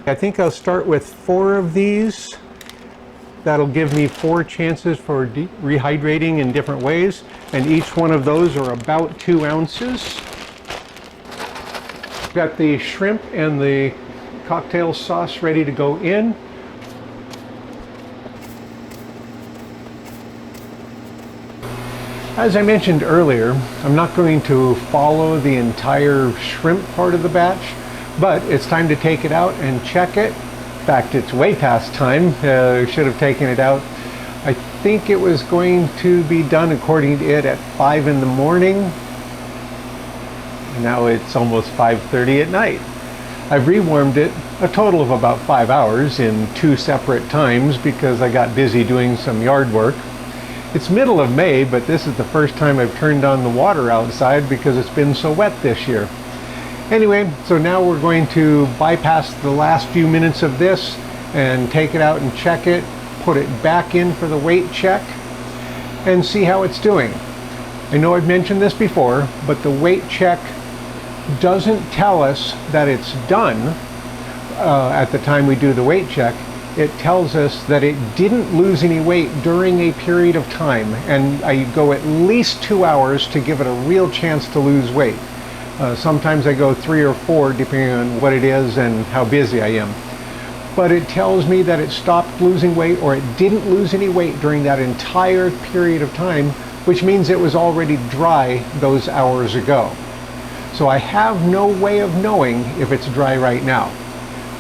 I think I'll start with 4 of these. That'll give me 4 chances for rehydrating in different ways, and each one of those are about 2 ounces. Got the shrimp and the cocktail sauce ready to go in. As I mentioned earlier, I'm not going to follow the entire shrimp part of the batch, but it's time to take it out and check it. In fact, it's way past time. I should have taken it out. I think it was going to be done according to it at 5 in the morning. Now it's almost 5:30 at night. I've rewarmed it a total of about 5 hours in 2 separate times because I got busy doing some yard work. It's middle of May, but this is the first time I've turned on the water outside because it's been so wet this year. Anyway, so now we're going to bypass the last few minutes of this and take it out and check it, put it back in for the weight check, and see how it's doing. I know I've mentioned this before, but the weight check doesn't tell us that it's done at the time we do the weight check. It tells us that it didn't lose any weight during a period of time, and I go at least 2 hours to give it a real chance to lose weight. Sometimes I go 3 or 4 depending on what it is and how busy I am. But it tells me that it stopped losing weight or it didn't lose any weight during that entire period of time, which means it was already dry those hours ago. So I have no way of knowing if it's dry right now.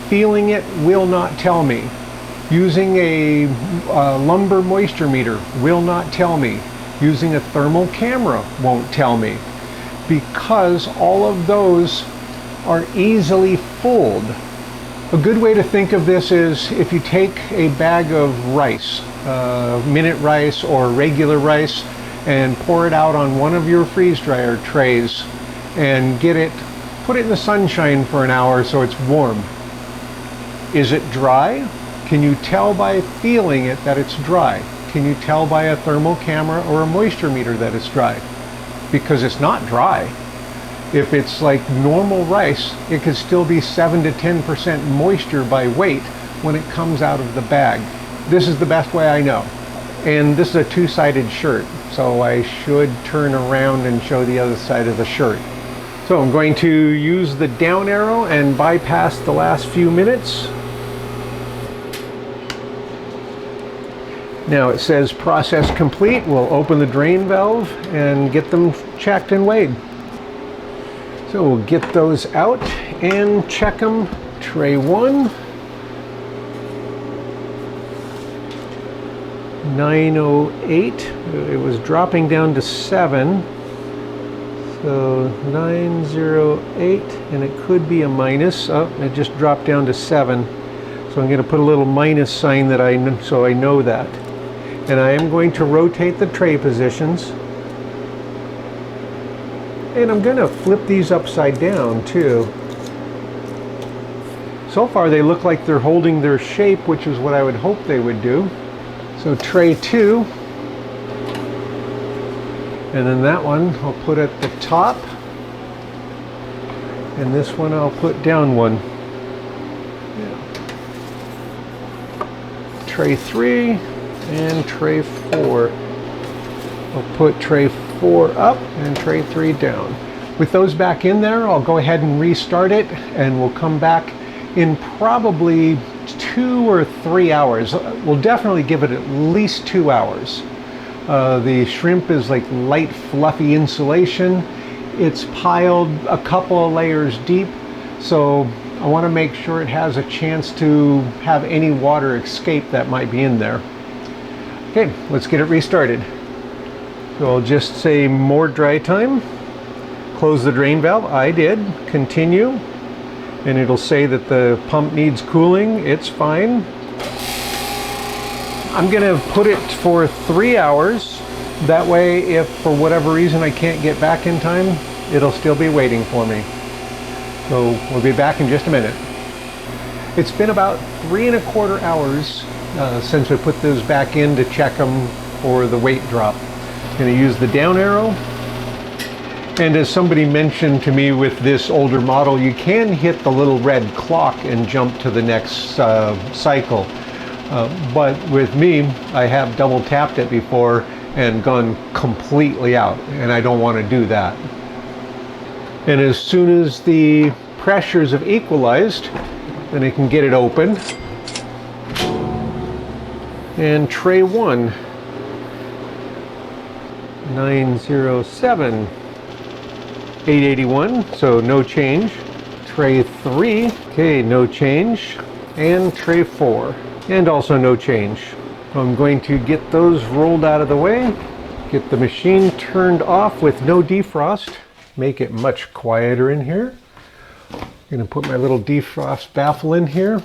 Feeling it will not tell me. Using a lumbar moisture meter will not tell me. Using a thermal camera won't tell me, because all of those are easily fooled. A good way to think of this is if you take a bag of rice, minute rice or regular rice, and pour it out on one of your freeze dryer trays and put it in the sunshine for an hour so it's warm. Is it dry? Can you tell by feeling it that it's dry? Can you tell by a thermal camera or a moisture meter that it's dry? Because it's not dry. If it's like normal rice, it could still be 7 to 10% moisture by weight when it comes out of the bag. This is the best way I know. And this is a 2-sided shirt, so I should turn around and show the other side of the shirt. So I'm going to use the down arrow and bypass the last few minutes. Now it says process complete. We'll open the drain valve and get them checked and weighed. So we'll get those out and check them. Tray 1, 908. It was dropping down to 7. So 908, and it could be a minus. Oh, it just dropped down to 7. So I'm going to put a little minus sign so I know that. And I am going to rotate the tray positions. And I'm going to flip these upside down too. So far they look like they're holding their shape, which is what I would hope they would do. So tray 2. And then that one I'll put at the top. And this one I'll put down 1. Yeah. Tray 3 and tray 4. I'll put tray 4 up and tray 3 down. With those back in there, I'll go ahead and restart it, and we'll come back in probably 2 or 3 hours. We'll definitely give it at least 2 hours. The shrimp is like light, fluffy insulation. It's piled a couple of layers deep, so I want to make sure it has a chance to have any water escape that might be in there. Okay, let's get it restarted. So I'll just say more dry time. Close the drain valve. I did. Continue. And it'll say that the pump needs cooling. It's fine. I'm going to put it for 3 hours. That way, if for whatever reason I can't get back in time, it'll still be waiting for me. So we'll be back in just a minute. It's been about 3¼ hours since we put those back in to check them for the weight drop. I'm going to use the down arrow And as somebody mentioned to me with this older model, you can hit the little red clock and jump to the next cycle. But with me, I have double tapped it before and gone completely out, and I don't want to do that. And as soon as the pressures have equalized, then I can get it open. And tray 1, 907. 881, so no change. Tray 3, okay, no change. And tray 4, and also no change. I'm going to get those rolled out of the way, get the machine turned off with no defrost, make it much quieter in here. I'm going to put my little defrost baffle in here.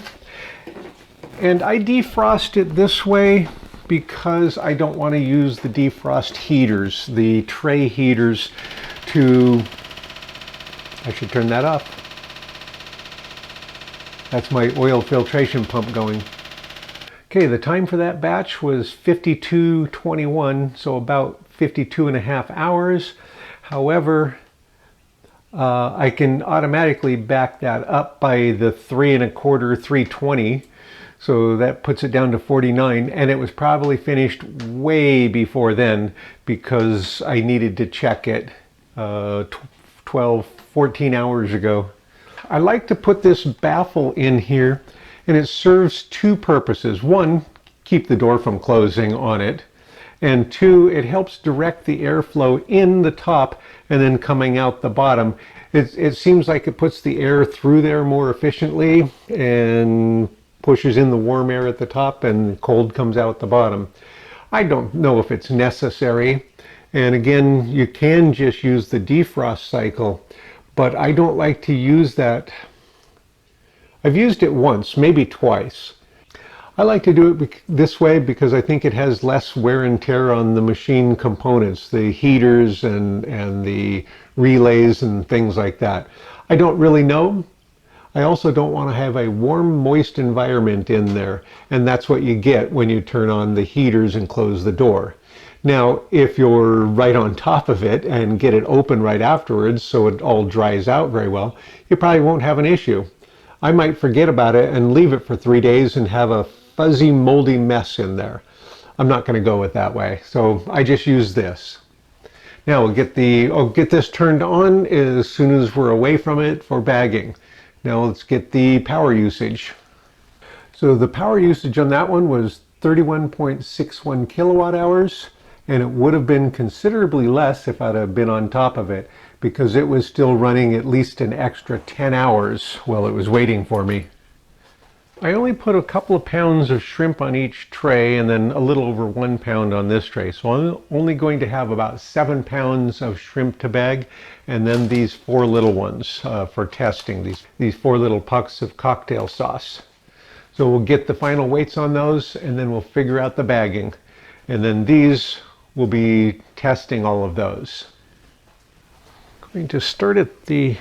And I defrost it this way because I don't want to use the defrost heaters, the tray heaters, to... I should turn that off. That's my oil filtration pump going. Okay, the time for that batch was 52:21, so about 52.5 hours. However, I can automatically back that up by the 3 1/4, 320. So that puts it down to 49, and it was probably finished way before then because I needed to check it 12, 14 hours ago. I like to put this baffle in here, and it serves two purposes. One, keep the door from closing on it, and two, it helps direct the airflow in the top and then coming out the bottom. It seems like it puts the air through there more efficiently and pushes in the warm air at the top and cold comes out the bottom. I don't know if it's necessary, and again, you can just use the defrost cycle, but I don't like to use that. I've used it once, maybe twice. I like to do it this way because I think it has less wear and tear on the machine components, the heaters and the relays and things like that. I don't really know. I also don't want to have a warm, moist environment in there, and that's what you get when you turn on the heaters and close the door. Now, if you're right on top of it and get it open right afterwards so it all dries out very well, you probably won't have an issue. I might forget about it and leave it for 3 days and have a fuzzy, moldy mess in there. I'm not going to go with that way, so I just use this. Now I'll get this turned on as soon as we're away from it for bagging. Now let's get the power usage. So the power usage on that one was 31.61 kilowatt hours, and it would have been considerably less if I'd have been on top of it, because it was still running at least an extra 10 hours while it was waiting for me. I only put a couple of pounds of shrimp on each tray and then a little over 1 pound on this tray. So I'm only going to have about 7 pounds of shrimp to bag, and then these 4 little ones for testing, these 4 little pucks of cocktail sauce. So we'll get the final weights on those and then we'll figure out the bagging. And then these will be testing all of those. I'm going to start at the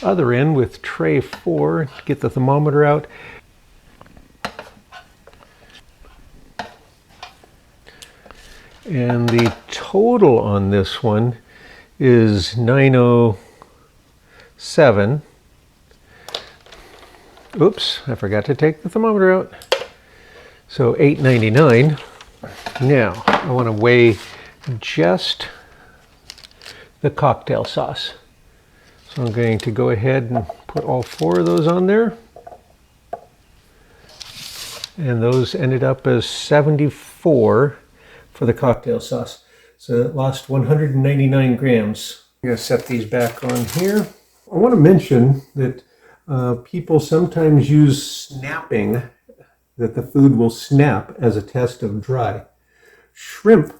other end with tray 4, get the thermometer out. And the total on this one is 907. Oops, I forgot to take the thermometer out. So 899. Now, I want to weigh just the cocktail sauce. So I'm going to go ahead and put all 4 of those on there. And those ended up as 74 for the cocktail sauce. So it lost 199 grams. I'm going to set these back on here. I want to mention that people sometimes use snapping, that the food will snap as a test of dry. Shrimp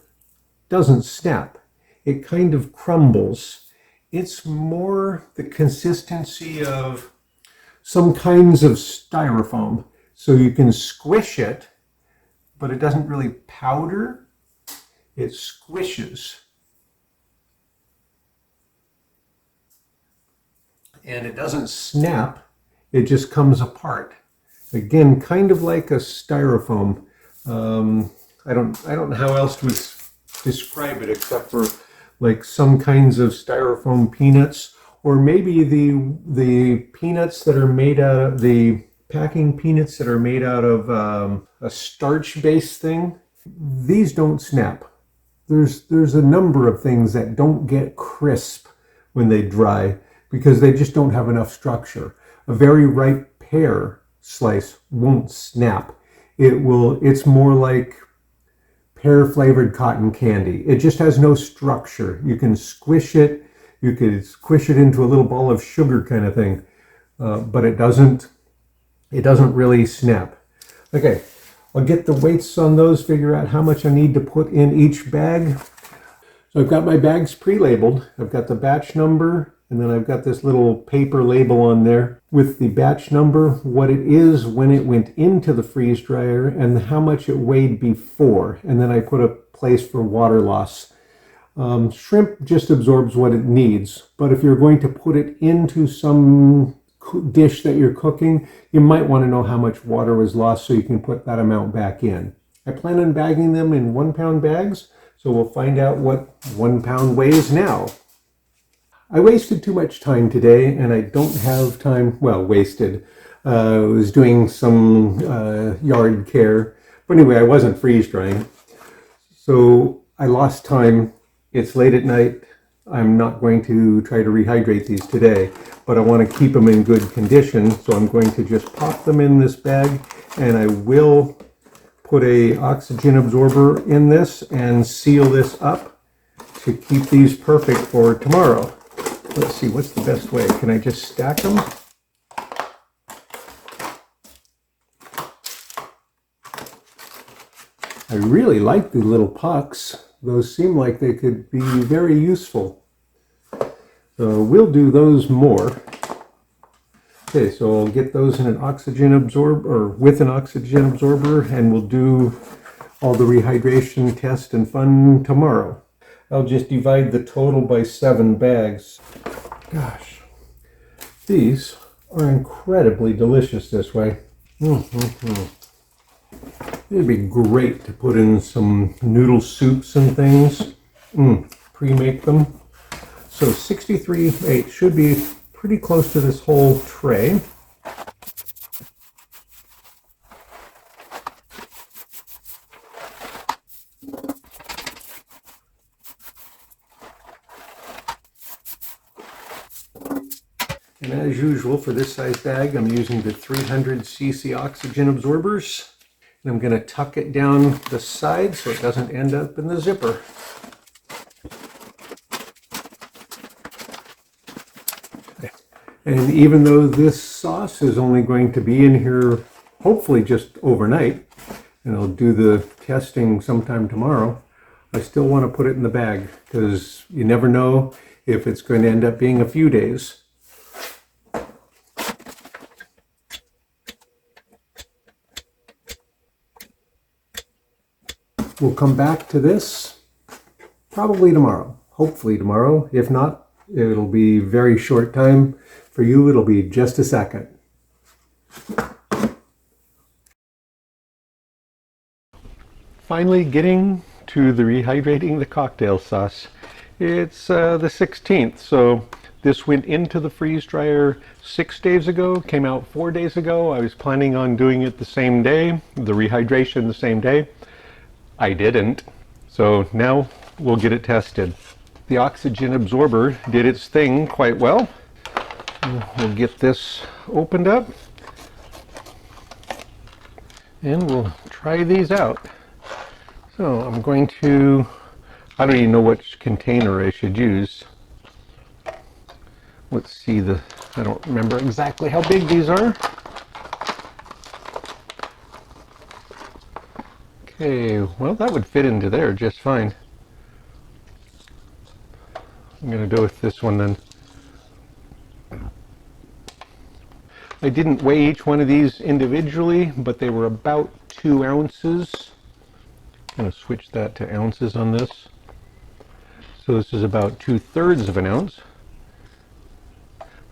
doesn't snap. It kind of crumbles. It's more the consistency of some kinds of styrofoam. So you can squish it, but it doesn't really powder. It squishes. And it doesn't snap, it just comes apart. Again, kind of like a styrofoam. I don't know how else to describe it except for like some kinds of styrofoam peanuts, or maybe the peanuts that are made out of the packing peanuts that are made out of a starch-based thing. These don't snap. There's a number of things that don't get crisp when they dry because they just don't have enough structure. A very ripe pear slice won't snap. It's more like pear flavored cotton candy. It just has no structure. You can squish it. You could squish it into a little ball of sugar kind of thing, but it doesn't really snap. Okay, I'll get the weights on those, figure out how much I need to put in each bag. So I've got my bags pre-labeled. I've got the batch number, and then I've got this little paper label on there with the batch number, what it is when it went into the freeze dryer, and how much it weighed before. And then I put a place for water loss. Shrimp just absorbs what it needs, but if you're going to put it into some dish that you're cooking, you might want to know how much water was lost so you can put that amount back in. I plan on bagging them in 1 pound bags, so we'll find out what 1 pound weighs now. I wasted too much time today, and I don't have time, well, wasted. I was doing some yard care, but anyway, I wasn't freeze drying. So I lost time. It's late at night. I'm not going to try to rehydrate these today, but I want to keep them in good condition, so I'm going to just pop them in this bag, and I will put a oxygen absorber in this and seal this up to keep these perfect for tomorrow. Let's see, what's the best way? Can I just stack them? I really like the little pucks. Those seem like they could be very useful. So we'll do those more. Okay, so I'll get those in an oxygen absorber, or with an oxygen absorber, and we'll do all the rehydration test and fun tomorrow. I'll just divide the total by 7 bags. Gosh, these are incredibly delicious this way. It'd be great to put in some noodle soups and things. Pre-make them. So 63.8 should be pretty close to this whole tray. And as usual for this size bag, I'm using the 300cc oxygen absorbers. And I'm going to tuck it down the side so it doesn't end up in the zipper. And even though this sauce is only going to be in here hopefully just overnight, and I'll do the testing sometime tomorrow, I still want to put it in the bag because you never know if it's going to end up being a few days. We'll come back to this probably tomorrow, hopefully tomorrow. If not, it'll be very short time. For you, it'll be just a second. Finally getting to the rehydrating the cocktail sauce. It's the 16th, so this went into the freeze dryer 6 days ago, came out 4 days ago. I was planning on doing it the same day, the rehydration the same day. I didn't, so now we'll get it tested. The oxygen absorber did its thing quite well. We'll get this opened up and we'll try these out. So I'm going to, I don't even know which container I should use. Let's see, I don't remember exactly how big these are. Okay, well that would fit into there just fine. I'm going to go with this one then. I didn't weigh each one of these individually, but they were about 2 ounces. I'm going to switch that to ounces on this. So this is about 2/3 of an ounce.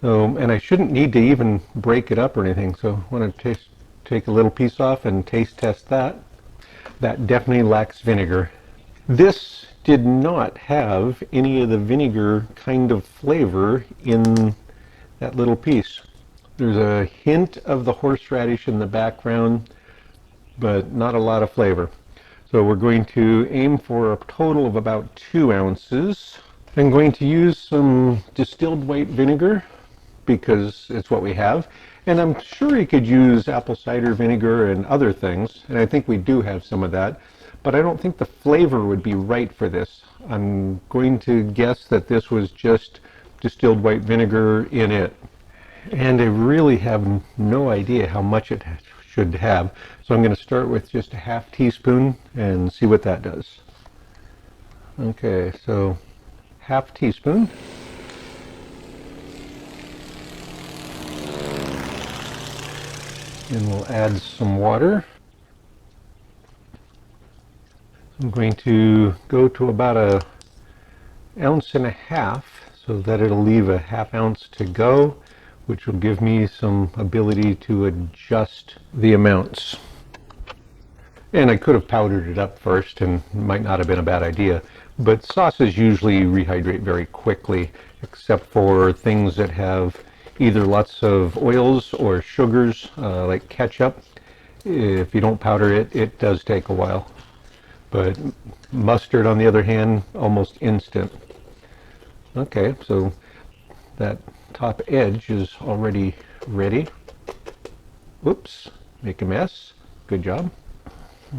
And I shouldn't need to even break it up or anything, so I want to take a little piece off and taste test that. That definitely lacks vinegar. This did not have any of the vinegar kind of flavor in that little piece. There's a hint of the horseradish in the background, but not a lot of flavor. So we're going to aim for a total of about 2 ounces. I'm going to use some distilled white vinegar because it's what we have. And I'm sure you could use apple cider vinegar and other things, and I think we do have some of that, but I don't think the flavor would be right for this. I'm going to guess that this was just distilled white vinegar in it. And I really have no idea how much it should have. So I'm going to start with just a half teaspoon and see what that does. Okay, so half teaspoon. And we'll add some water. I'm going to go to about 1.5 ounces so that it'll leave a 1/2 ounce to go, which will give me some ability to adjust the amounts. And I could have powdered it up first, and it might not have been a bad idea, but sauces usually rehydrate very quickly, except for things that have either lots of oils or sugars, like ketchup. If you don't powder it, it does take a while. But mustard, on the other hand, almost instant. Okay, so that top edge is already ready. Whoops, make a mess. Good job.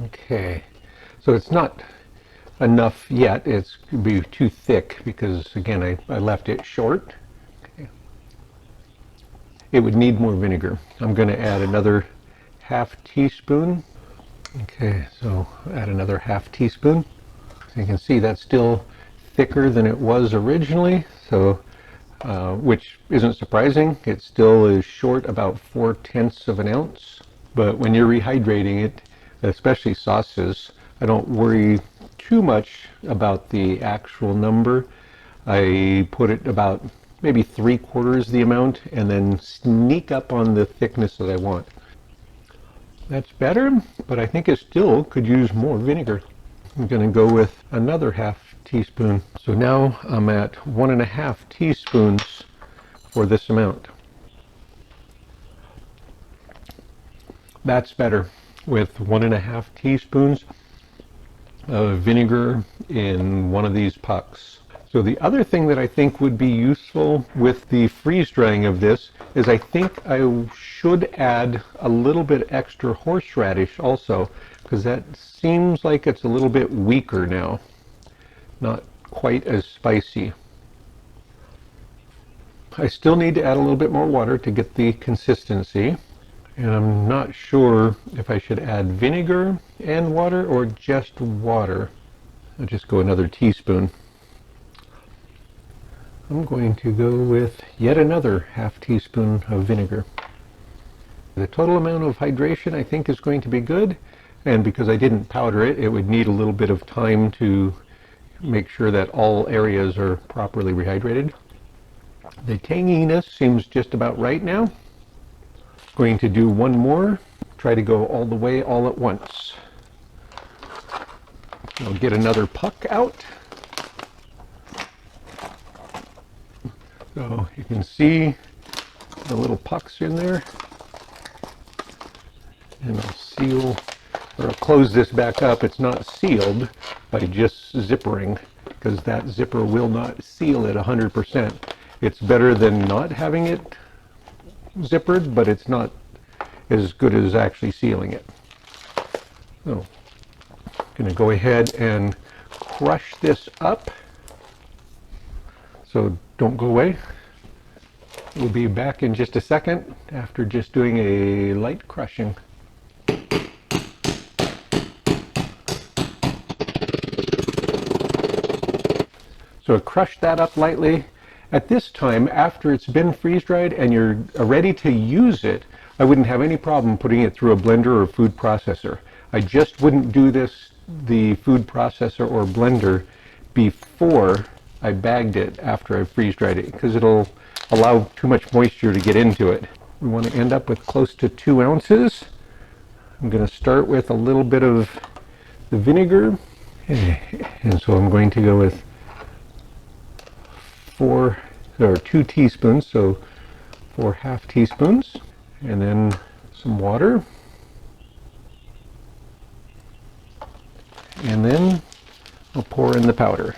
Okay, so it's not enough yet. It's could be too thick because, again, I left it short. Okay. It would need more vinegar. I'm going to add another 1/2 teaspoon. Okay, so add another 1/2 teaspoon. So you can see that's still thicker than it was originally, so which isn't surprising. It still is short about 4/10 of an ounce. But when you're rehydrating it, especially sauces, I don't worry too much about the actual number. I put it about maybe 3/4 the amount and then sneak up on the thickness that I want. That's better, but I think it still could use more vinegar. I'm going to go with another 1/2 teaspoon. So now I'm at 1.5 teaspoons for this amount. That's better, with 1.5 teaspoons of vinegar in one of these pucks. So the other thing that I think would be useful with the freeze drying of this is I think I should add a little bit extra horseradish also, because that seems like it's a little bit weaker now, not quite as spicy. I still need to add a little bit more water to get the consistency, and I'm not sure if I should add vinegar and water or just water. I'll just go another teaspoon. I'm going to go with yet another 1/2 teaspoon of vinegar. The total amount of hydration I think is going to be good, and because I didn't powder it, it would need a little bit of time to make sure that all areas are properly rehydrated. The tanginess seems just about right now. Going to do one more, try to go all the way all at once. I'll get another puck out. So you can see the little pucks in there. And I'll seal, or I'll close this back up. It's not sealed by just zippering, because that zipper will not seal it 100%. It's better than not having it zippered, but it's not as good as actually sealing it. So I'm going to go ahead and crush this up. So don't go away. We'll be back in just a second after just doing a light crushing. So crush that up lightly. At this time, after it's been freeze dried and you're ready to use it, I wouldn't have any problem putting it through a blender or food processor. I just wouldn't do this, the food processor or blender, before I bagged it after I freeze dried it, because it'll allow too much moisture to get into it. We want to end up with close to 2 ounces. I'm going to start with a little bit of the vinegar And so I'm going to go with 2 teaspoons, so 4 half teaspoons, and then some water, and then I'll pour in the powder.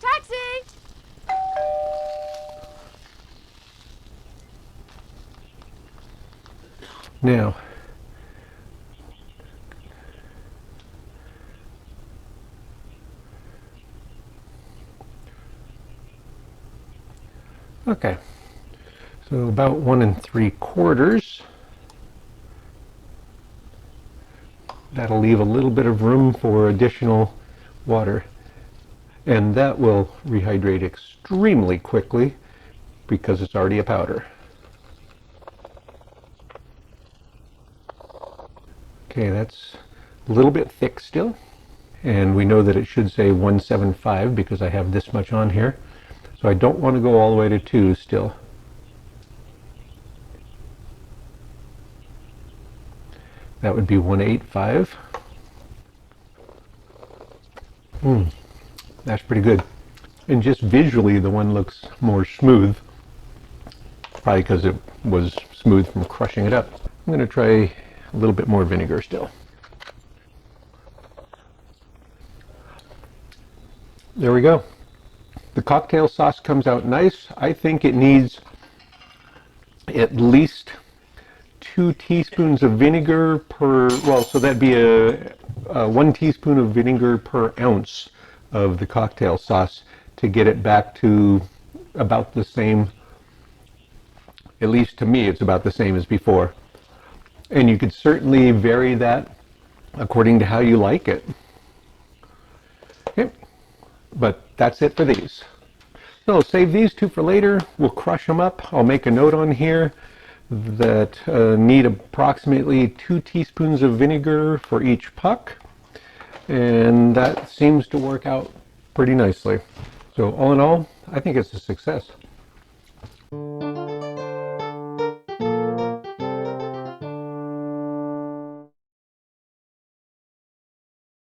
Taxi! Now, okay, so about 1 3/4. That'll leave a little bit of room for additional water, and that will rehydrate extremely quickly because it's already a powder. Okay, that's a little bit thick still, and we know that it should say 175 because I have this much on here, so I don't want to go all the way to 2 still. That would be 185. That's pretty good. And just visually, the one looks more smooth, probably because it was smooth from crushing it up. I'm going to try a little bit more vinegar still. There we go. The cocktail sauce comes out nice. I think it needs at least 2 teaspoons of vinegar per, well, so that'd be a 1 teaspoon of vinegar per ounce of the cocktail sauce to get it back to about the same, at least to me it's about the same as before. And you could certainly vary that according to how you like it. Okay, but that's it for these. So save these 2 for later. We'll crush them up. I'll make a note on here that need approximately 2 teaspoons of vinegar for each puck, and that seems to work out pretty nicely. So all in all, I think it's a success.